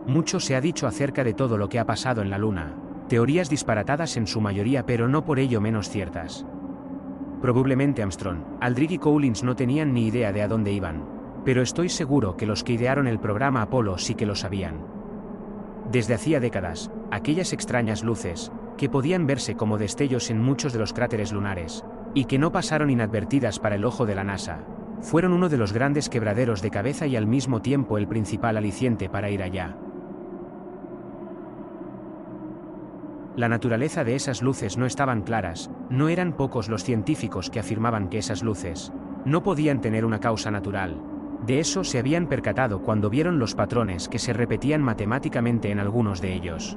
Mucho se ha dicho acerca de todo lo que ha pasado en la Luna, teorías disparatadas en su mayoría pero no por ello menos ciertas. Probablemente Armstrong, Aldrin y Collins no tenían ni idea de a dónde iban, pero estoy seguro que los que idearon el programa Apolo sí que lo sabían. Desde hacía décadas, aquellas extrañas luces, que podían verse como destellos en muchos de los cráteres lunares, y que no pasaron inadvertidas para el ojo de la NASA, fueron uno de los grandes quebraderos de cabeza y al mismo tiempo el principal aliciente para ir allá. La naturaleza de esas luces no estaban claras, no eran pocos los científicos que afirmaban que esas luces no podían tener una causa natural. De eso se habían percatado cuando vieron los patrones que se repetían matemáticamente en algunos de ellos.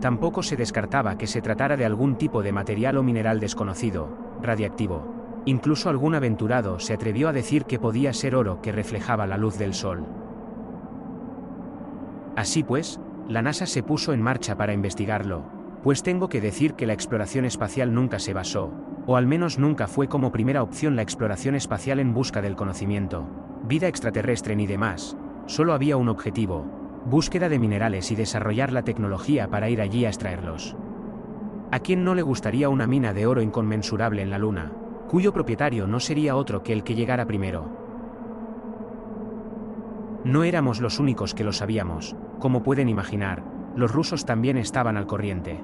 Tampoco se descartaba que se tratara de algún tipo de material o mineral desconocido, radiactivo. Incluso algún aventurado se atrevió a decir que podía ser oro que reflejaba la luz del sol. Así pues, la NASA se puso en marcha para investigarlo, pues tengo que decir que la exploración espacial nunca se basó, o al menos nunca fue como primera opción la exploración espacial en busca del conocimiento, vida extraterrestre ni demás, solo había un objetivo: búsqueda de minerales y desarrollar la tecnología para ir allí a extraerlos. ¿A quién no le gustaría una mina de oro inconmensurable en la Luna, cuyo propietario no sería otro que el que llegara primero? No éramos los únicos que lo sabíamos, como pueden imaginar, los rusos también estaban al corriente.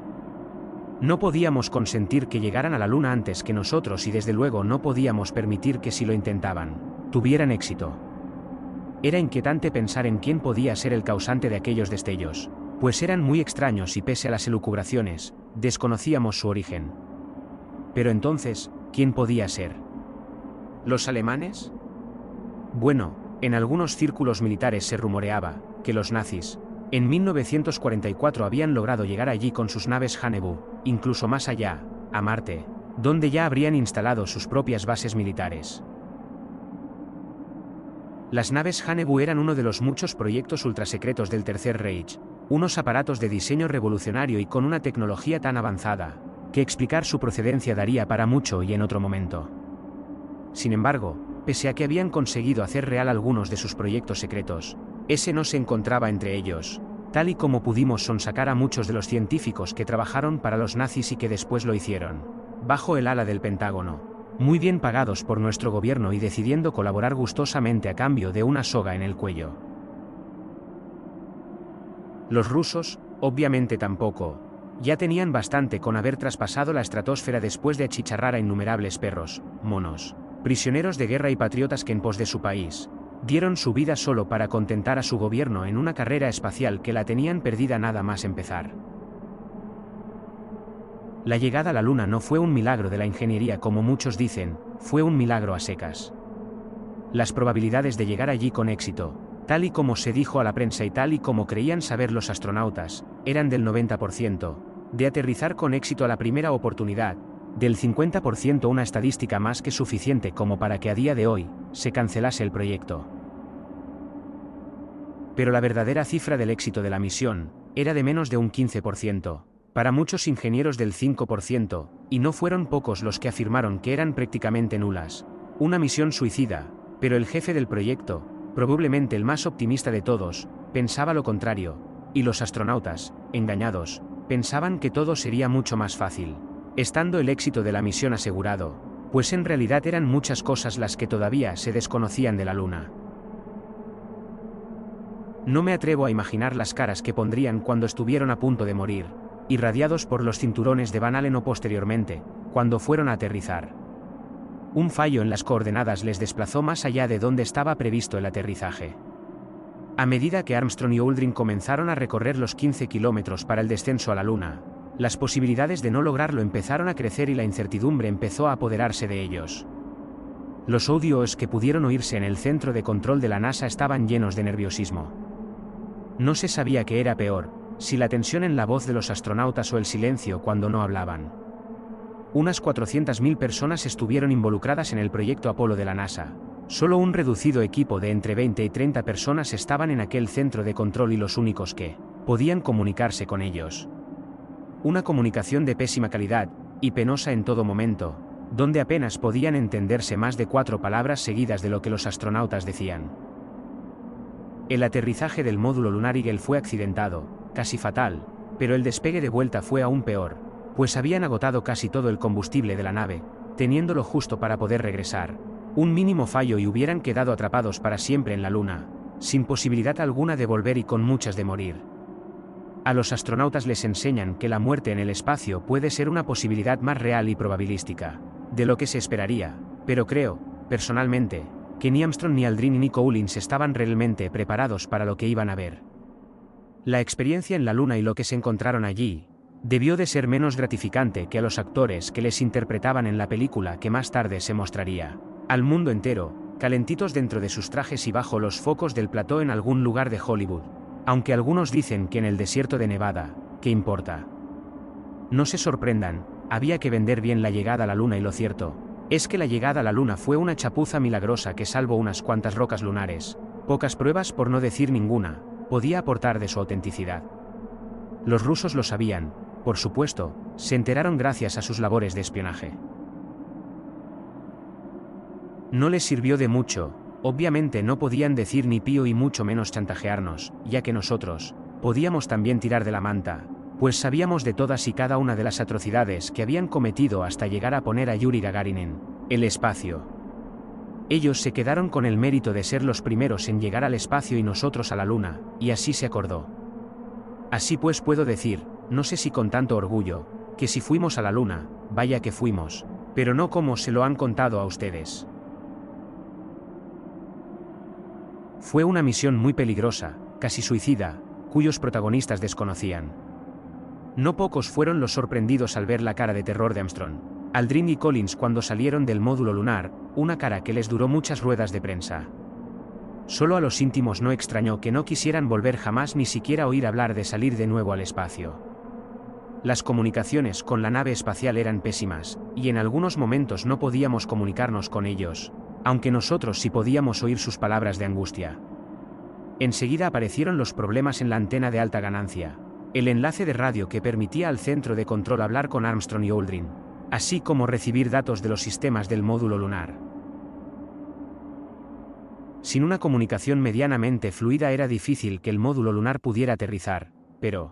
No podíamos consentir que llegaran a la Luna antes que nosotros y desde luego no podíamos permitir que si lo intentaban, tuvieran éxito. Era inquietante pensar en quién podía ser el causante de aquellos destellos, pues eran muy extraños y pese a las elucubraciones, desconocíamos su origen. Pero entonces, ¿quién podía ser? ¿Los alemanes? Bueno, en algunos círculos militares se rumoreaba que los nazis, en 1944 habían logrado llegar allí con sus naves Haunebu, incluso más allá, a Marte, donde ya habrían instalado sus propias bases militares. Las naves Haunebu eran uno de los muchos proyectos ultrasecretos del Tercer Reich, unos aparatos de diseño revolucionario y con una tecnología tan avanzada, que explicar su procedencia daría para mucho y en otro momento. Sin embargo, pese a que habían conseguido hacer real algunos de sus proyectos secretos, ese no se encontraba entre ellos, tal y como pudimos sonsacar a muchos de los científicos que trabajaron para los nazis y que después lo hicieron, bajo el ala del Pentágono, muy bien pagados por nuestro gobierno y decidiendo colaborar gustosamente a cambio de una soga en el cuello. Los rusos, obviamente tampoco, ya tenían bastante con haber traspasado la estratosfera después de achicharrar a innumerables perros, monos, prisioneros de guerra y patriotas que en pos de su país, dieron su vida solo para contentar a su gobierno en una carrera espacial que la tenían perdida nada más empezar. La llegada a la Luna no fue un milagro de la ingeniería como muchos dicen, fue un milagro a secas. Las probabilidades de llegar allí con éxito, tal y como se dijo a la prensa y tal y como creían saber los astronautas, eran del 90%, de aterrizar con éxito a la primera oportunidad, del 50% una estadística más que suficiente como para que a día de hoy, se cancelase el proyecto. Pero la verdadera cifra del éxito de la misión, era de menos de un 15%, para muchos ingenieros del 5%, y no fueron pocos los que afirmaron que eran prácticamente nulas. Una misión suicida, pero el jefe del proyecto, probablemente el más optimista de todos, pensaba lo contrario, y los astronautas, engañados, pensaban que todo sería mucho más fácil, estando el éxito de la misión asegurado, pues en realidad eran muchas cosas las que todavía se desconocían de la Luna. No me atrevo a imaginar las caras que pondrían cuando estuvieron a punto de morir, irradiados por los cinturones de Van Allen o posteriormente, cuando fueron a aterrizar. Un fallo en las coordenadas les desplazó más allá de donde estaba previsto el aterrizaje. A medida que Armstrong y Aldrin comenzaron a recorrer los 15 kilómetros para el descenso a la Luna, las posibilidades de no lograrlo empezaron a crecer y la incertidumbre empezó a apoderarse de ellos. Los audios que pudieron oírse en el centro de control de la NASA estaban llenos de nerviosismo. No se sabía qué era peor, si la tensión en la voz de los astronautas o el silencio cuando no hablaban. Unas 400.000 personas estuvieron involucradas en el proyecto Apolo de la NASA. Solo un reducido equipo de entre 20 y 30 personas estaban en aquel centro de control y los únicos que podían comunicarse con ellos. Una comunicación de pésima calidad, y penosa en todo momento, donde apenas podían entenderse más de 4 palabras seguidas de lo que los astronautas decían. El aterrizaje del módulo lunar Eagle fue accidentado, casi fatal, pero el despegue de vuelta fue aún peor, pues habían agotado casi todo el combustible de la nave, teniéndolo justo para poder regresar. Un mínimo fallo y hubieran quedado atrapados para siempre en la Luna, sin posibilidad alguna de volver y con muchas de morir. A los astronautas les enseñan que la muerte en el espacio puede ser una posibilidad más real y probabilística de lo que se esperaría, pero creo, personalmente, que ni Armstrong ni Aldrin ni Collins estaban realmente preparados para lo que iban a ver. La experiencia en la Luna y lo que se encontraron allí debió de ser menos gratificante que a los actores que les interpretaban en la película que más tarde se mostraría al mundo entero, calentitos dentro de sus trajes y bajo los focos del plató en algún lugar de Hollywood. Aunque algunos dicen que en el desierto de Nevada, ¿qué importa? No se sorprendan, había que vender bien la llegada a la Luna y lo cierto es que la llegada a la Luna fue una chapuza milagrosa que salvo unas cuantas rocas lunares, pocas pruebas por no decir ninguna, podía aportar de su autenticidad. Los rusos lo sabían, por supuesto, se enteraron gracias a sus labores de espionaje. No les sirvió de mucho, obviamente no podían decir ni pío y mucho menos chantajearnos, ya que nosotros podíamos también tirar de la manta, pues sabíamos de todas y cada una de las atrocidades que habían cometido hasta llegar a poner a Yuri Gagarin en el espacio. Ellos se quedaron con el mérito de ser los primeros en llegar al espacio y nosotros a la Luna, y así se acordó. Así pues puedo decir, no sé si con tanto orgullo, que si fuimos a la Luna, vaya que fuimos, pero no como se lo han contado a ustedes. Fue una misión muy peligrosa, casi suicida, cuyos protagonistas desconocían. No pocos fueron los sorprendidos al ver la cara de terror de Armstrong, Aldrin y Collins cuando salieron del módulo lunar, una cara que les duró muchas ruedas de prensa. Solo a los íntimos no extrañó que no quisieran volver jamás ni siquiera oír hablar de salir de nuevo al espacio. Las comunicaciones con la nave espacial eran pésimas, y en algunos momentos no podíamos comunicarnos con ellos, aunque nosotros sí podíamos oír sus palabras de angustia. Enseguida aparecieron los problemas en la antena de alta ganancia, el enlace de radio que permitía al centro de control hablar con Armstrong y Aldrin, así como recibir datos de los sistemas del módulo lunar. Sin una comunicación medianamente fluida era difícil que el módulo lunar pudiera aterrizar, pero,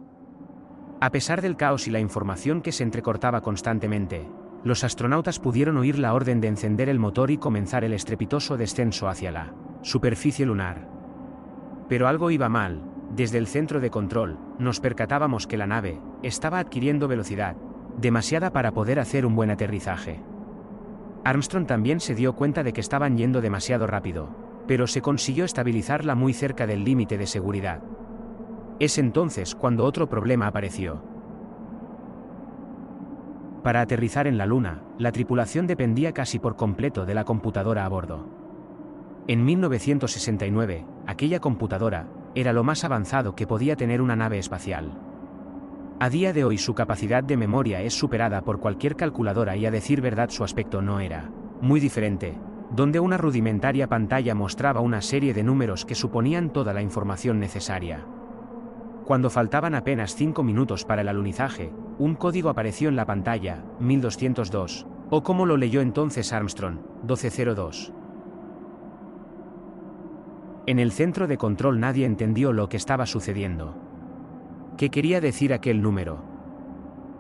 a pesar del caos y la información que se entrecortaba constantemente, los astronautas pudieron oír la orden de encender el motor y comenzar el estrepitoso descenso hacia la superficie lunar. Pero algo iba mal. Desde el centro de control, nos percatábamos que la nave estaba adquiriendo velocidad, demasiada para poder hacer un buen aterrizaje. Armstrong también se dio cuenta de que estaban yendo demasiado rápido, pero se consiguió estabilizarla muy cerca del límite de seguridad. Es entonces cuando otro problema apareció. Para aterrizar en la Luna, la tripulación dependía casi por completo de la computadora a bordo. En 1969, aquella computadora era lo más avanzado que podía tener una nave espacial. A día de hoy su capacidad de memoria es superada por cualquier calculadora y a decir verdad su aspecto no era muy diferente, donde una rudimentaria pantalla mostraba una serie de números que suponían toda la información necesaria. Cuando faltaban apenas 5 minutos para el alunizaje, un código apareció en la pantalla, 1202, o como lo leyó entonces Armstrong, 1202. En el centro de control nadie entendió lo que estaba sucediendo. ¿Qué quería decir aquel número?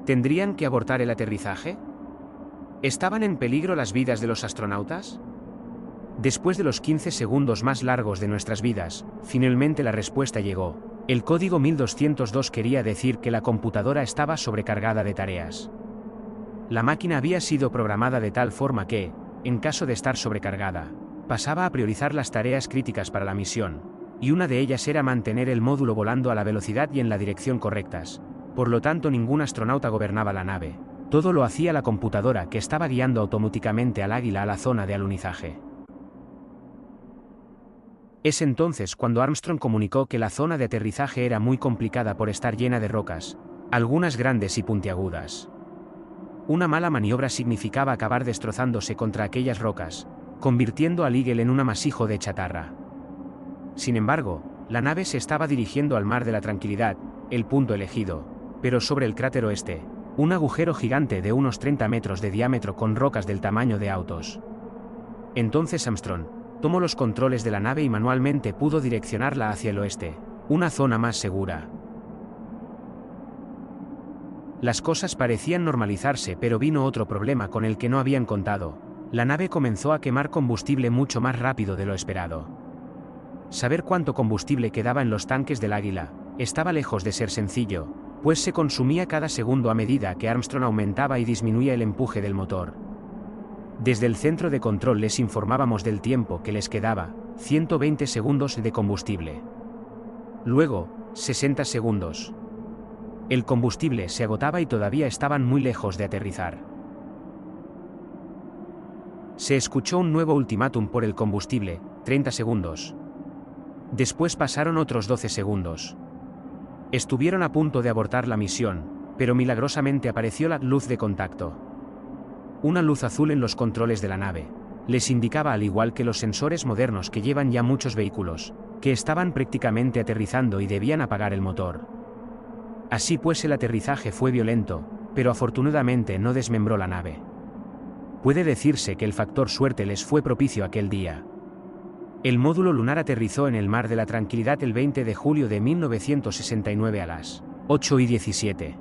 ¿Tendrían que abortar el aterrizaje? ¿Estaban en peligro las vidas de los astronautas? Después de los 15 segundos más largos de nuestras vidas, finalmente la respuesta llegó. El código 1202 quería decir que la computadora estaba sobrecargada de tareas. La máquina había sido programada de tal forma que, en caso de estar sobrecargada, pasaba a priorizar las tareas críticas para la misión, y una de ellas era mantener el módulo volando a la velocidad y en la dirección correctas. Por lo tanto, ningún astronauta gobernaba la nave. Todo lo hacía la computadora que estaba guiando automáticamente al Águila a la zona de alunizaje. Es entonces cuando Armstrong comunicó que la zona de aterrizaje era muy complicada por estar llena de rocas, algunas grandes y puntiagudas. Una mala maniobra significaba acabar destrozándose contra aquellas rocas, convirtiendo al Eagle en un amasijo de chatarra. Sin embargo, la nave se estaba dirigiendo al Mar de la Tranquilidad, el punto elegido, pero sobre el cráter oeste, un agujero gigante de unos 30 metros de diámetro con rocas del tamaño de autos. Entonces Armstrong, tomó los controles de la nave y manualmente pudo direccionarla hacia el oeste, una zona más segura. Las cosas parecían normalizarse, pero vino otro problema con el que no habían contado. La nave comenzó a quemar combustible mucho más rápido de lo esperado. Saber cuánto combustible quedaba en los tanques del Águila estaba lejos de ser sencillo, pues se consumía cada segundo a medida que Armstrong aumentaba y disminuía el empuje del motor. Desde el centro de control les informábamos del tiempo que les quedaba: 120 segundos de combustible. Luego, 60 segundos. El combustible se agotaba y todavía estaban muy lejos de aterrizar. Se escuchó un nuevo ultimátum por el combustible: 30 segundos. Después pasaron otros 12 segundos. Estuvieron a punto de abortar la misión, pero milagrosamente apareció la luz de contacto. Una luz azul en los controles de la nave les indicaba, al igual que los sensores modernos que llevan ya muchos vehículos, que estaban prácticamente aterrizando y debían apagar el motor. Así pues, el aterrizaje fue violento, pero afortunadamente no desmembró la nave. Puede decirse que el factor suerte les fue propicio aquel día. El módulo lunar aterrizó en el Mar de la Tranquilidad el 20 de julio de 1969 a las 8:17.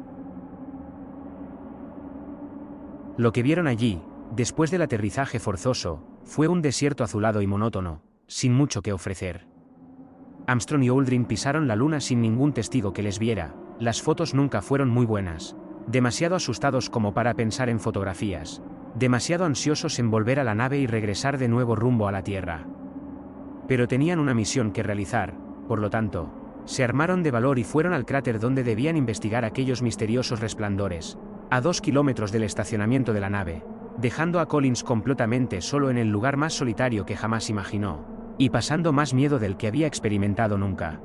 Lo que vieron allí, después del aterrizaje forzoso, fue un desierto azulado y monótono, sin mucho que ofrecer. Armstrong y Aldrin pisaron la Luna sin ningún testigo que les viera. Las fotos nunca fueron muy buenas, demasiado asustados como para pensar en fotografías, demasiado ansiosos en volver a la nave y regresar de nuevo rumbo a la Tierra. Pero tenían una misión que realizar, por lo tanto, se armaron de valor y fueron al cráter donde debían investigar aquellos misteriosos resplandores, a 2 kilómetros del estacionamiento de la nave, dejando a Collins completamente solo en el lugar más solitario que jamás imaginó, y pasando más miedo del que había experimentado nunca.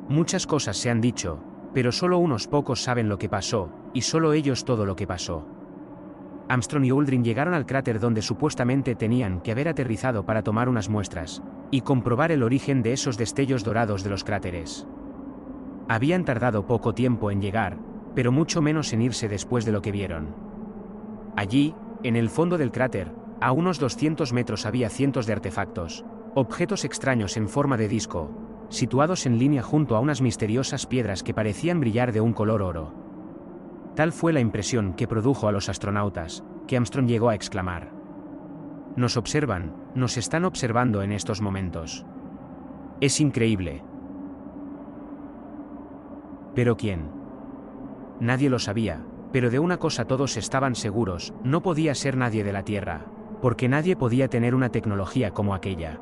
Muchas cosas se han dicho, pero solo unos pocos saben lo que pasó, y solo ellos todo lo que pasó. Armstrong y Aldrin llegaron al cráter donde supuestamente tenían que haber aterrizado para tomar unas muestras y comprobar el origen de esos destellos dorados de los cráteres. Habían tardado poco tiempo en llegar, pero mucho menos en irse después de lo que vieron. Allí, en el fondo del cráter, a unos 200 metros había cientos de artefactos, objetos extraños en forma de disco, situados en línea junto a unas misteriosas piedras que parecían brillar de un color oro. Tal fue la impresión que produjo a los astronautas, que Armstrong llegó a exclamar: «Nos observan, nos están observando en estos momentos. Es increíble». ¿Pero quién? Nadie lo sabía, pero de una cosa todos estaban seguros: no podía ser nadie de la Tierra, porque nadie podía tener una tecnología como aquella.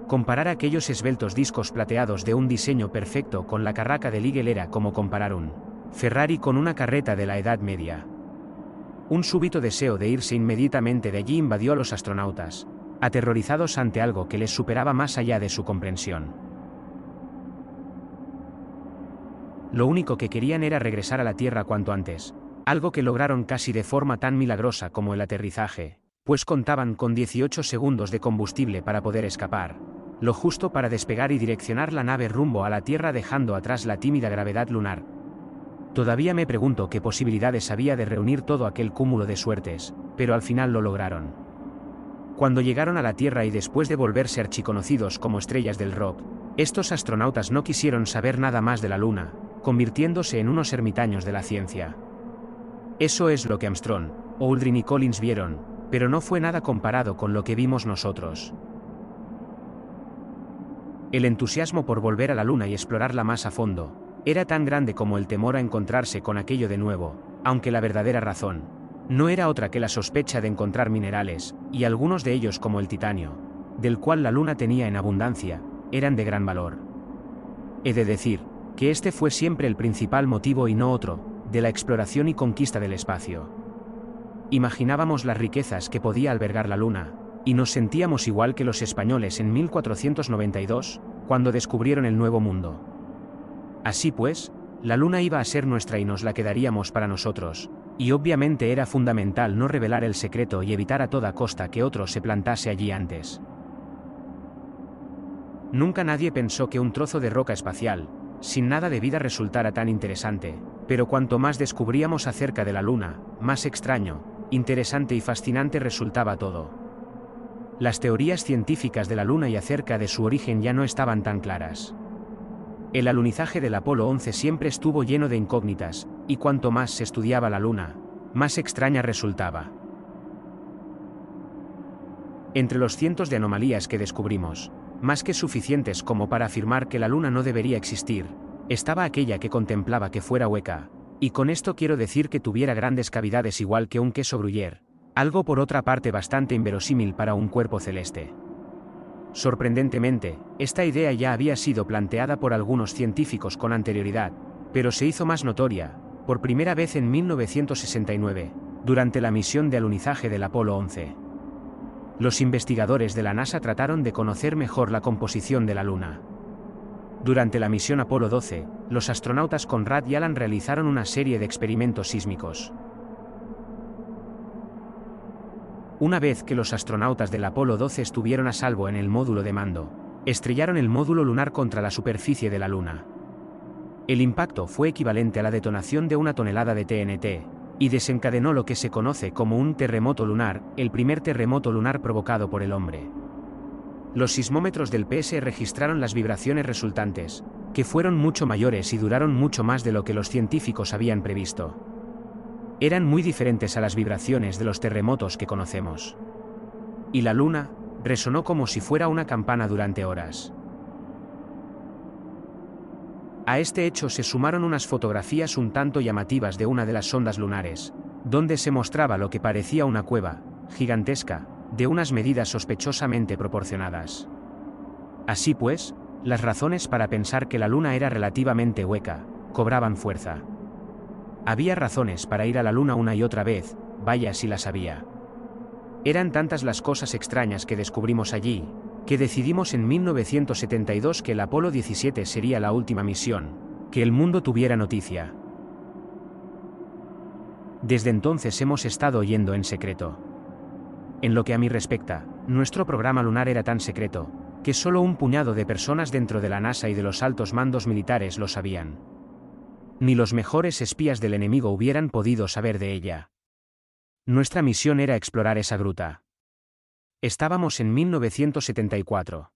Comparar aquellos esbeltos discos plateados de un diseño perfecto con la carraca del Eagle era como comparar un Ferrari con una carreta de la Edad Media. Un súbito deseo de irse inmediatamente de allí invadió a los astronautas, aterrorizados ante algo que les superaba más allá de su comprensión. Lo único que querían era regresar a la Tierra cuanto antes, algo que lograron casi de forma tan milagrosa como el aterrizaje, pues contaban con 18 segundos de combustible para poder escapar, lo justo para despegar y direccionar la nave rumbo a la Tierra dejando atrás la tímida gravedad lunar. Todavía me pregunto qué posibilidades había de reunir todo aquel cúmulo de suertes, pero al final lo lograron. Cuando llegaron a la Tierra y después de volverse archiconocidos como estrellas del rock, estos astronautas no quisieron saber nada más de la Luna, convirtiéndose en unos ermitaños de la ciencia. Eso es lo que Armstrong, Aldrin y Collins vieron, pero no fue nada comparado con lo que vimos nosotros. El entusiasmo por volver a la Luna y explorarla más a fondo era tan grande como el temor a encontrarse con aquello de nuevo, aunque la verdadera razón no era otra que la sospecha de encontrar minerales, y algunos de ellos como el titanio, del cual la Luna tenía en abundancia, eran de gran valor. He de decir que este fue siempre el principal motivo y no otro, de la exploración y conquista del espacio. Imaginábamos las riquezas que podía albergar la Luna, y nos sentíamos igual que los españoles en 1492, cuando descubrieron el Nuevo Mundo. Así pues, la Luna iba a ser nuestra y nos la quedaríamos para nosotros, y obviamente era fundamental no revelar el secreto y evitar a toda costa que otro se plantase allí antes. Nunca nadie pensó que un trozo de roca espacial, sin nada de vida, resultara tan interesante, pero cuanto más descubríamos acerca de la Luna, más extraño, interesante y fascinante resultaba todo. Las teorías científicas de la Luna y acerca de su origen ya no estaban tan claras. El alunizaje del Apolo 11 siempre estuvo lleno de incógnitas, y cuanto más se estudiaba la Luna, más extraña resultaba. Entre los cientos de anomalías que descubrimos, más que suficientes como para afirmar que la Luna no debería existir, estaba aquella que contemplaba que fuera hueca, y con esto quiero decir que tuviera grandes cavidades igual que un queso Gruyère, algo por otra parte bastante inverosímil para un cuerpo celeste. Sorprendentemente, esta idea ya había sido planteada por algunos científicos con anterioridad, pero se hizo más notoria, por primera vez en 1969, durante la misión de alunizaje del Apolo 11. Los investigadores de la NASA trataron de conocer mejor la composición de la Luna. Durante la misión Apolo 12, los astronautas Conrad y Alan realizaron una serie de experimentos sísmicos. Una vez que los astronautas del Apolo 12 estuvieron a salvo en el módulo de mando, estrellaron el módulo lunar contra la superficie de la Luna. El impacto fue equivalente a la detonación de una tonelada de TNT, y desencadenó lo que se conoce como un terremoto lunar, el primer terremoto lunar provocado por el hombre. Los sismómetros del PS registraron las vibraciones resultantes, que fueron mucho mayores y duraron mucho más de lo que los científicos habían previsto. Eran muy diferentes a las vibraciones de los terremotos que conocemos. Y la Luna resonó como si fuera una campana durante horas. A este hecho se sumaron unas fotografías un tanto llamativas de una de las sondas lunares, donde se mostraba lo que parecía una cueva, gigantesca, de unas medidas sospechosamente proporcionadas. Así pues, las razones para pensar que la Luna era relativamente hueca cobraban fuerza. Había razones para ir a la Luna una y otra vez, vaya si las había. Eran tantas las cosas extrañas que descubrimos allí, que decidimos en 1972 que el Apolo 17 sería la última misión, que el mundo tuviera noticia. Desde entonces hemos estado yendo en secreto. En lo que a mí respecta, nuestro programa lunar era tan secreto, que solo un puñado de personas dentro de la NASA y de los altos mandos militares lo sabían. Ni los mejores espías del enemigo hubieran podido saber de ella. Nuestra misión era explorar esa gruta. Estábamos en 1974.